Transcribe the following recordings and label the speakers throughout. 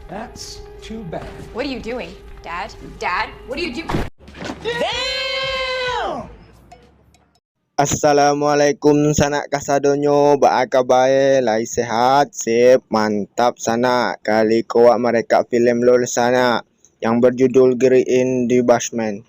Speaker 1: That's too bad.
Speaker 2: What are you doing, Dad? Dad, what are you doing?
Speaker 3: Assalamualaikum sanak kasadonyo, baakabae, lai sehat, sip, mantap sana. Kali koak mereka film lol sana yang berjudul Green in the Basement.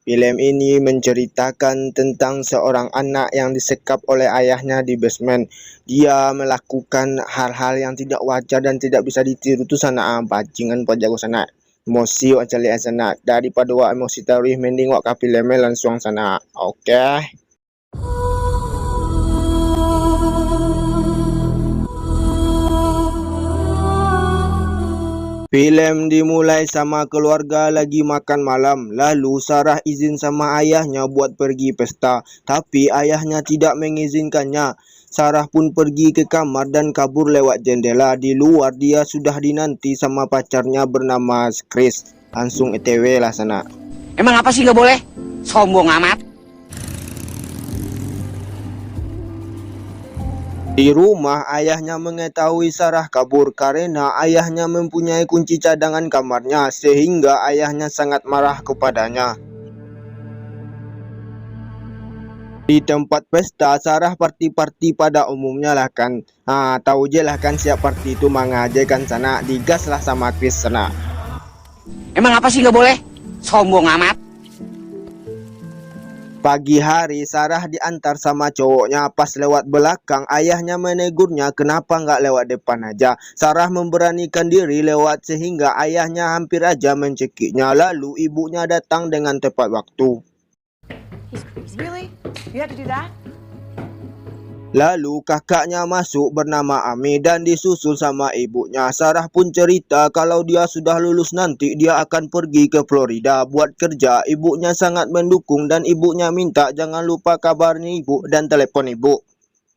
Speaker 3: Film ini menceritakan tentang seorang anak yang disekap oleh ayahnya di basement. Dia melakukan hal-hal yang tidak wajar dan tidak bisa ditiru tu sana. Bajingan pajago sana. Emosi wak calik sana. Daripada wak emosi tarih mending wak ka filmnya langsung sana. Oke. Film dimulai sama keluarga lagi makan malam. Lalu Sarah izin sama ayahnya buat pergi pesta. Tapi ayahnya tidak mengizinkannya. Sarah pun pergi ke kamar dan kabur lewat jendela. Di luar dia sudah dinanti sama pacarnya bernama Chris. Langsung ETW lah sana.
Speaker 4: Emang apa sih nggak boleh? Sombong amat.
Speaker 3: Di rumah, ayahnya mengetahui Sarah kabur karena ayahnya mempunyai kunci cadangan kamarnya, sehingga ayahnya sangat marah kepadanya. Di tempat pesta, Sarah party-party pada umumnya lah kan. Tahu je lah kan siap party itu mangaje kan sana. Digas lah sama Chris sana.
Speaker 4: Emang apa sih nggak boleh? Sombong amat.
Speaker 3: Pagi hari, Sarah diantar sama cowoknya. Pas lewat belakang, ayahnya menegurnya kenapa nggak lewat depan aja. Sarah memberanikan diri lewat sehingga ayahnya hampir aja mencekiknya. Lalu ibunya datang dengan tepat waktu.
Speaker 2: Really? You have to do that?
Speaker 3: Lalu kakaknya masuk bernama Ami dan disusul sama ibunya. Sarah pun cerita kalau dia sudah lulus nanti dia akan pergi ke Florida buat kerja. Ibunya sangat mendukung dan ibunya minta jangan lupa kabarin ibu dan telepon ibu.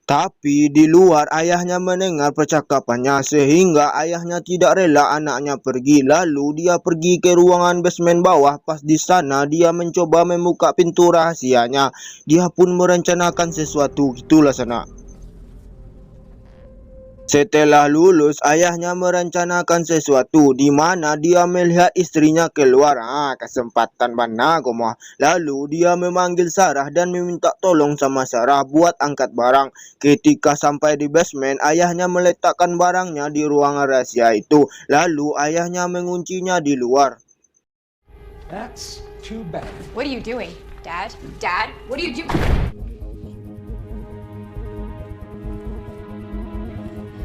Speaker 3: Tapi di luar ayahnya mendengar percakapannya sehingga ayahnya tidak rela anaknya pergi. Lalu dia pergi ke ruangan basement bawah. Pas di sana dia mencoba membuka pintu rahasianya. Dia pun merencanakan sesuatu, gitulah sana. Setelah lulus, ayahnya merencanakan sesuatu di mana dia melihat istrinya keluar. Kesempatan mana kamu? Lalu dia memanggil Sarah dan meminta tolong sama Sarah buat angkat barang. Ketika sampai di basement, ayahnya meletakkan barangnya di ruangan rahasia itu. Lalu ayahnya menguncinya di luar.
Speaker 1: That's too bad.
Speaker 2: What are you doing, Dad? Dad, what are you doing?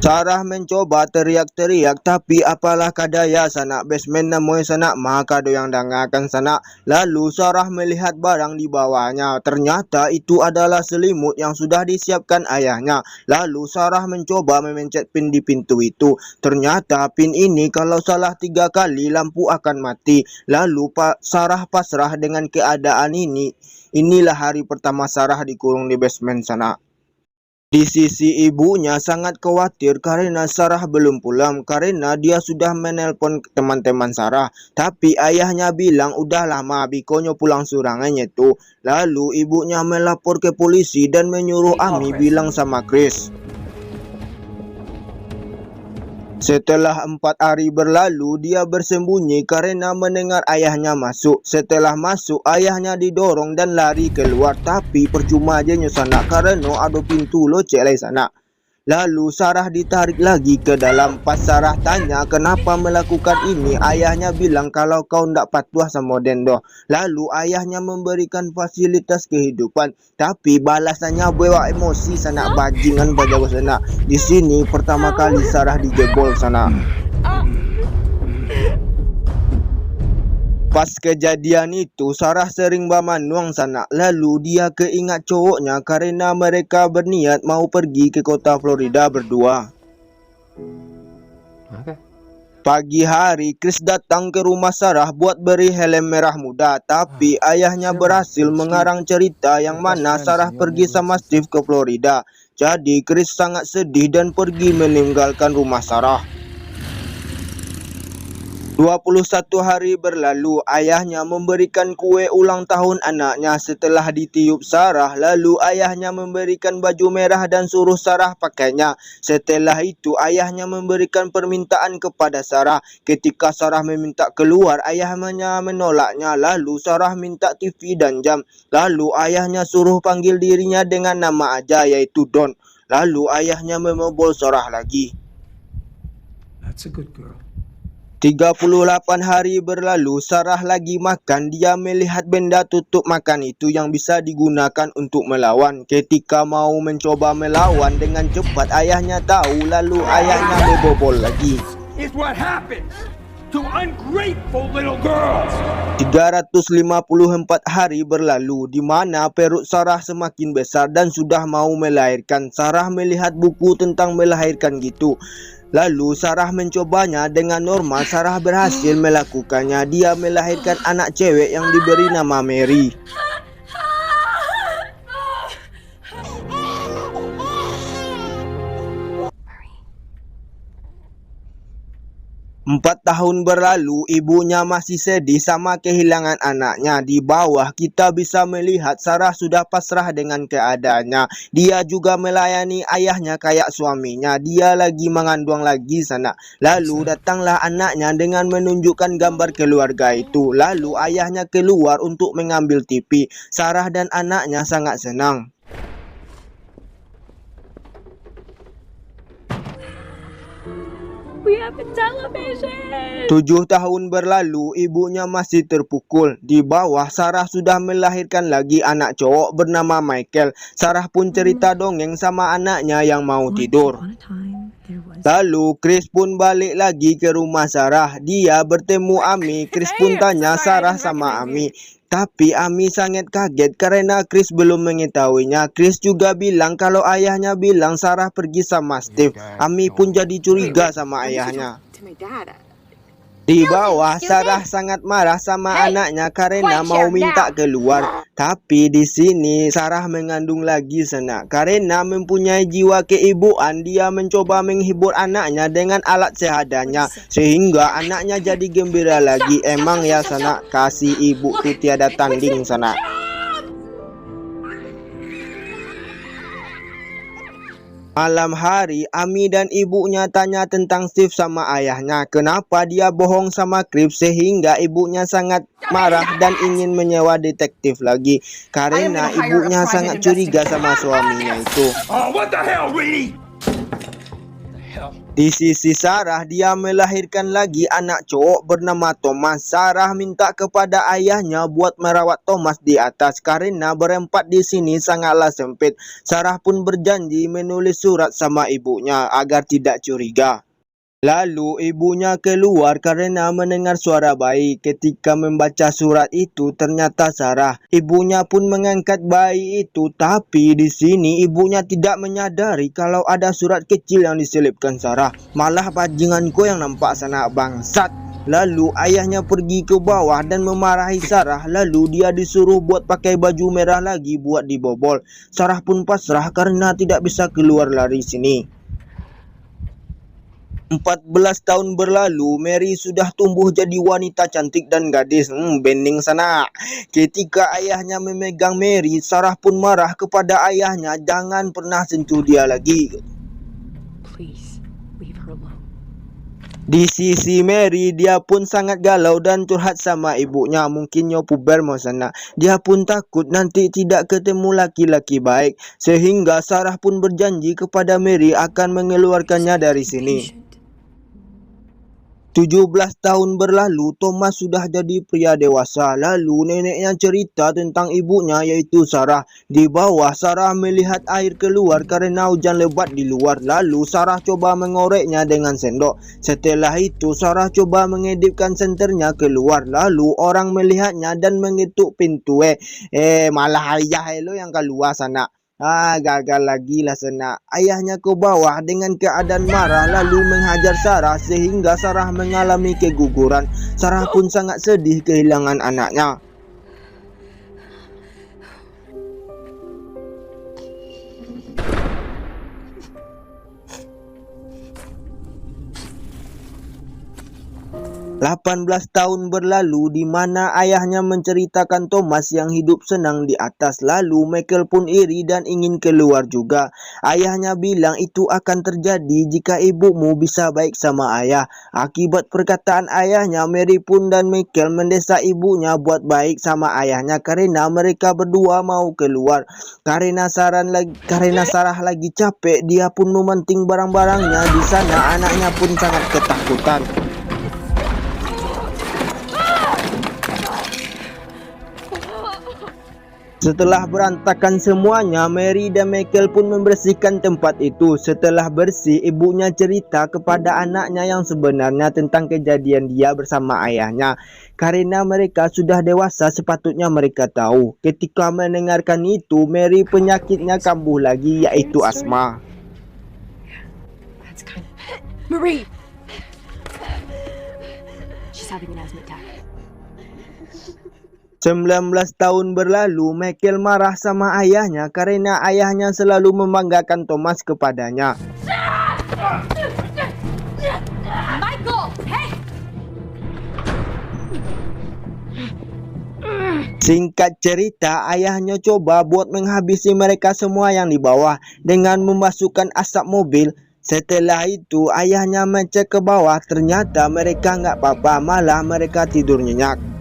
Speaker 3: Sarah mencoba teriak-teriak tapi apalah kadaya sanak basement namoy sanak maka doyang dangakan sanak. Lalu Sarah melihat barang di bawahnya. Ternyata itu adalah selimut yang sudah disiapkan ayahnya. Lalu Sarah mencoba memencet pin di pintu itu. Ternyata pin ini kalau salah 3 kali lampu akan mati. Lalu Sarah pasrah dengan keadaan ini. Inilah hari pertama Sarah dikurung di basement sana. Di sisi ibunya sangat khawatir karena Sarah belum pulang karena dia sudah menelpon teman-teman Sarah. Tapi ayahnya bilang udah lama bikonyo pulang surangannya tuh. Lalu ibunya melapor ke polisi dan menyuruh Ami bilang sama Chris. Setelah 4 hari berlalu, dia bersembunyi karena mendengar ayahnya masuk. Setelah masuk, ayahnya didorong dan lari keluar. Tapi percuma aja sana karena ada pintu lo celai sana. Lalu Sarah ditarik lagi ke dalam. Pas Sarah tanya kenapa melakukan ini, ayahnya bilang kalau kau ndak patuh sama Dendo. Lalu ayahnya memberikan fasilitas kehidupan. Tapi balasannya bawa emosi sana bajingan bajago sana. Di sini pertama kali Sarah dijebol sana. Pas kejadian itu, Sarah sering bamanuang sana. Lalu dia keingat cowoknya karena mereka berniat mau pergi ke kota Florida berdua. Pagi hari, Chris datang ke rumah Sarah buat beri helm merah muda. Tapi ayahnya berhasil mengarang cerita yang mana Sarah pergi sama Steve ke Florida. Jadi Chris sangat sedih dan pergi meninggalkan rumah Sarah. 21 hari berlalu, ayahnya memberikan kue ulang tahun anaknya setelah ditiup Sarah. Lalu ayahnya memberikan baju merah dan suruh Sarah pakainya. Setelah itu ayahnya memberikan permintaan kepada Sarah. Ketika Sarah meminta keluar, ayahnya menolaknya. Lalu Sarah minta TV dan jam. Lalu ayahnya suruh panggil dirinya dengan nama aja, yaitu Don. Lalu ayahnya memobol Sarah lagi.
Speaker 1: That's a good girl.
Speaker 3: 38 hari berlalu, Sarah lagi makan. Dia melihat benda tutup makan itu yang bisa digunakan untuk melawan. Ketika mau mencoba melawan dengan cepat, ayahnya tahu. Lalu ayahnya membobol lagi.
Speaker 1: It's what happens to ungrateful little girls.
Speaker 3: 354 hari berlalu, di mana perut Sarah semakin besar dan sudah mau melahirkan. Sarah melihat buku tentang melahirkan gitu. Lalu Sarah mencobanya dengan normal. Sarah berhasil melakukannya. Dia melahirkan anak cewek yang diberi nama Mary. 4 tahun berlalu, ibunya masih sedih sama kehilangan anaknya. Di bawah kita bisa melihat Sarah sudah pasrah dengan keadaannya. Dia juga melayani ayahnya kayak suaminya. Dia lagi mengandung lagi sana. Lalu datanglah anaknya dengan menunjukkan gambar keluarga itu. Lalu ayahnya keluar untuk mengambil TV. Sarah dan anaknya sangat senang.
Speaker 5: We have a television.
Speaker 3: 7 tahun berlalu, ibunya masih terpukul. Di bawah, Sarah sudah melahirkan lagi anak cowok bernama Michael. Sarah pun cerita dongeng sama anaknya yang mau tidur. Lalu, Chris pun balik lagi ke rumah Sarah. Dia bertemu Amy. Chris pun tanya Sarah sama Amy. Tapi Amy sangat kaget karena Chris belum mengetahuinya. Chris juga bilang kalau ayahnya bilang Sarah pergi sama Steve. Amy pun jadi curiga sama ayahnya. Di bawah, Sarah sangat marah sama anaknya karena mau minta keluar. Tapi di sini Sarah mengandung lagi sana. Karena mempunyai jiwa keibuan, dia mencoba menghibur anaknya dengan alat seadanya. Sehingga anaknya jadi gembira lagi. Emang ya sana, kasih ibu tuh tiada tanding sana. Malam hari, Amy dan ibunya tanya tentang Steve sama ayahnya. Kenapa dia bohong sama Chris sehingga ibunya sangat marah dan ingin menyewa detektif lagi. Karena ibunya sangat curiga sama suaminya itu.
Speaker 1: What the hell, Reedy?
Speaker 3: Di sisi Sarah, dia melahirkan lagi anak cowok bernama Thomas. Sarah minta kepada ayahnya buat merawat Thomas di atas karena berempat di sini sangatlah sempit. Sarah pun berjanji menulis surat sama ibunya agar tidak curiga. Lalu ibunya keluar karena mendengar suara bayi. Ketika membaca surat itu ternyata Sarah. Ibunya pun mengangkat bayi itu, tapi di sini ibunya tidak menyadari kalau ada surat kecil yang diselipkan Sarah. Malah bajinganku yang nampak sana, bangsat. Lalu ayahnya pergi ke bawah dan memarahi Sarah. Lalu dia disuruh buat pakai baju merah lagi buat dibobol. Sarah pun pasrah karena tidak bisa keluar dari sini. 14 tahun berlalu, Mary sudah tumbuh jadi wanita cantik dan gadis. Bening sana. Ketika ayahnya memegang Mary, Sarah pun marah kepada ayahnya. Jangan pernah sentuh dia lagi.
Speaker 5: Please, leave her alone.
Speaker 3: Di sisi Mary, dia pun sangat galau dan curhat sama ibunya. Mungkin puber mau sana. Dia pun takut nanti tidak ketemu laki-laki baik. Sehingga Sarah pun berjanji kepada Mary akan mengeluarkannya dari sini. 17 tahun berlalu, Thomas sudah jadi pria dewasa. Lalu neneknya cerita tentang ibunya yaitu Sarah. Di bawah, Sarah melihat air keluar karena hujan lebat di luar. Lalu Sarah coba mengoreknya dengan sendok. Setelah itu Sarah coba mengedipkan senternya keluar. Lalu orang melihatnya dan mengetuk pintu. Malah ayah lo yang keluar sana. Gagal lagi lah sana. Ayahnya ke bawah dengan keadaan marah lalu menghajar Sarah sehingga Sarah mengalami keguguran. Sarah pun sangat sedih kehilangan anaknya. 18 tahun berlalu di mana ayahnya menceritakan Thomas yang hidup senang di atas. Lalu Michael pun iri dan ingin keluar juga. Ayahnya bilang itu akan terjadi jika ibumu bisa baik sama ayah. Akibat perkataan ayahnya, Mary pun dan Michael mendesak ibunya buat baik sama ayahnya karena mereka berdua mau keluar. Karena Sarah lagi capek, dia pun mementing barang-barangnya di sana. Anaknya pun sangat ketakutan. Setelah berantakan semuanya, Mary dan Michael pun membersihkan tempat itu. Setelah bersih, ibunya cerita kepada anaknya yang sebenarnya tentang kejadian dia bersama ayahnya. Karena mereka sudah dewasa, sepatutnya mereka tahu. Ketika mendengarkan itu, Mary penyakitnya kambuh lagi, yaitu asma.
Speaker 5: Marie! She's having an asthma attack.
Speaker 3: 19 tahun berlalu, Michael marah sama ayahnya karena ayahnya selalu membanggakan Thomas kepadanya.
Speaker 5: Michael! Hey!
Speaker 3: Singkat cerita, ayahnya coba buat menghabisi mereka semua yang di bawah dengan memasukkan asap mobil. Setelah itu, ayahnya mengecek ke bawah, ternyata mereka nggak apa-apa, malah mereka tidur nyenyak.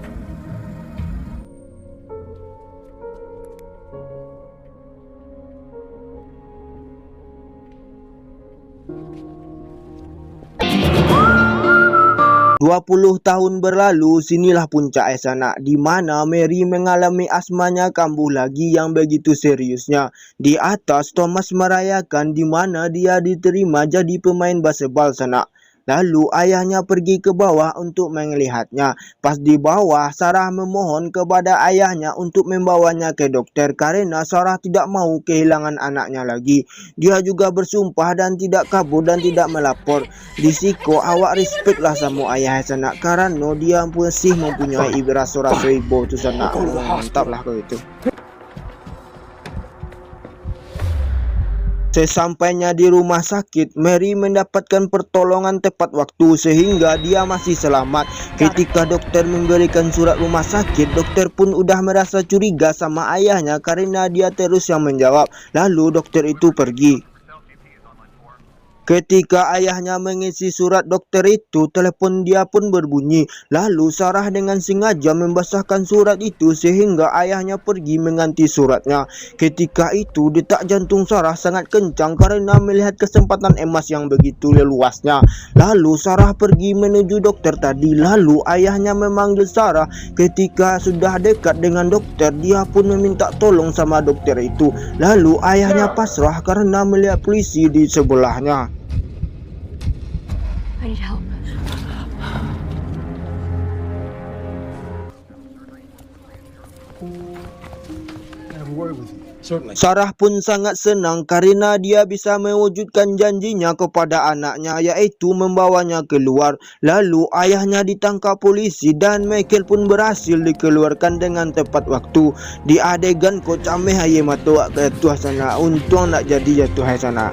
Speaker 3: Puluh tahun berlalu, sinilah puncak esana di mana Mary mengalami asmanya kambuh lagi yang begitu seriusnya. Di atas, Thomas merayakan di mana dia diterima jadi pemain baseball sana. Lalu ayahnya pergi ke bawah untuk melihatnya. Pas di bawah, Sarah memohon kepada ayahnya untuk membawanya ke dokter karena Sarah tidak mau kehilangan anaknya lagi. Dia juga bersumpah dan tidak kabur dan tidak melapor. Risiko awak respect lah sama ayah sana karena dia masih mempunyai rasa-rasa ibu tu sana. Mantap lah kau itu. Sesampainya di rumah sakit, Mary mendapatkan pertolongan tepat waktu sehingga dia masih selamat. Ketika dokter memberikan surat rumah sakit, dokter pun udah merasa curiga sama ayahnya karena dia terus yang menjawab. Lalu dokter itu pergi. Ketika ayahnya mengisi surat dokter itu, telepon dia pun berbunyi. Lalu Sarah dengan sengaja membasahkan surat itu sehingga ayahnya pergi mengganti suratnya. Ketika itu detak jantung Sarah sangat kencang karena melihat kesempatan emas yang begitu luasnya. Lalu Sarah pergi menuju dokter tadi. Lalu ayahnya memanggil Sarah. Ketika sudah dekat dengan dokter, dia pun meminta tolong sama dokter itu. Lalu ayahnya pasrah karena melihat polisi di sebelahnya.
Speaker 5: I need help.
Speaker 3: Sarah pun sangat senang karena dia bisa mewujudkan janjinya kepada anaknya, yaitu membawanya keluar. Lalu ayahnya ditangkap polisi dan Michael pun berhasil dikeluarkan dengan tepat waktu. Di adegan kok cameh aye matoak ke tuah sana, untung nak jadi jatuh hai sana.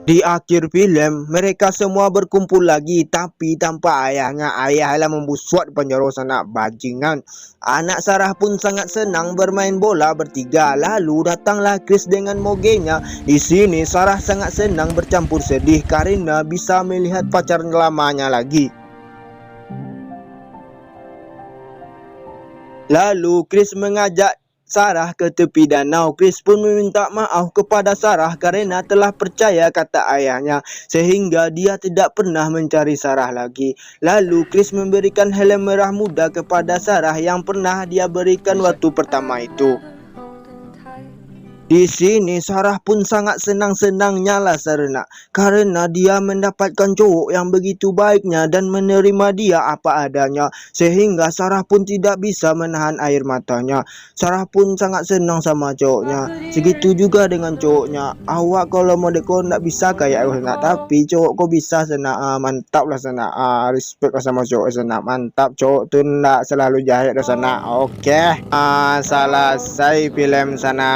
Speaker 3: Di akhir film, mereka semua berkumpul lagi tapi tanpa ayahnya. Ayahlah membusuk di penjara sana, bajingan. Anak Sarah pun sangat senang bermain bola bertiga. Lalu datanglah Chris dengan mogenya. Di sini Sarah sangat senang bercampur sedih karena bisa melihat pacar lamanya lagi. Lalu Chris mengajak Sarah ke tepi danau. Chris pun meminta maaf kepada Sarah karena telah percaya kata ayahnya sehingga dia tidak pernah mencari Sarah lagi. Lalu Chris memberikan helm merah muda kepada Sarah yang pernah dia berikan waktu pertama itu. Di sini Sarah pun sangat senang-senangnya lah Serena, karena dia mendapatkan cowok yang begitu baiknya dan menerima dia apa adanya, sehingga Sarah pun tidak bisa menahan air matanya. Sarah pun sangat senang sama cowoknya. Segitu juga dengan cowoknya. Awak kalau model kau nak bisa kayak aku Sena, tapi cowok kau bisa Sena. Mantap lah Sena. Respect lah sama cowok Sena. Mantap, cowok tu nak selalu jahit lah Sena. Oke. Selesai film Sana.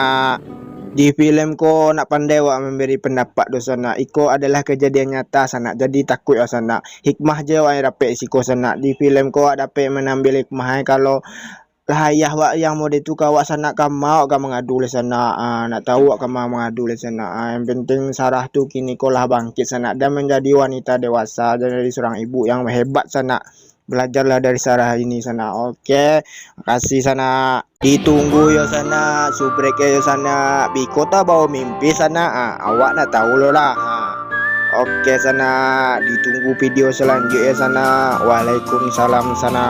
Speaker 3: Di film ko nak pandai wak memberi pendapat do Sana. Iko adalah kejadian nyata Sana. Jadi takut ya Sana. Hikmah je wak yang dapat siko Sana. Di film ko dapat menambil hikmah kalau ayah wak yang mode tu kawak Sana kamau ka mengadu le Sana. Nak tahu wak kamau mengadu le Sana. Yang penting Sarah tu kini ko lah bangkit Sana dan menjadi wanita dewasa dan jadi seorang ibu yang hebat Sana. Belajarlah dari Sarah ini Sana. Oke, makasih Sana. Ditunggu ya Sana, subrek ya Sana. Biko tak bawa mimpi Sana. Awak nak tahu lo lah. Oke Sana, ditunggu video selanjutnya Sana. Waalaikumsalam Sana.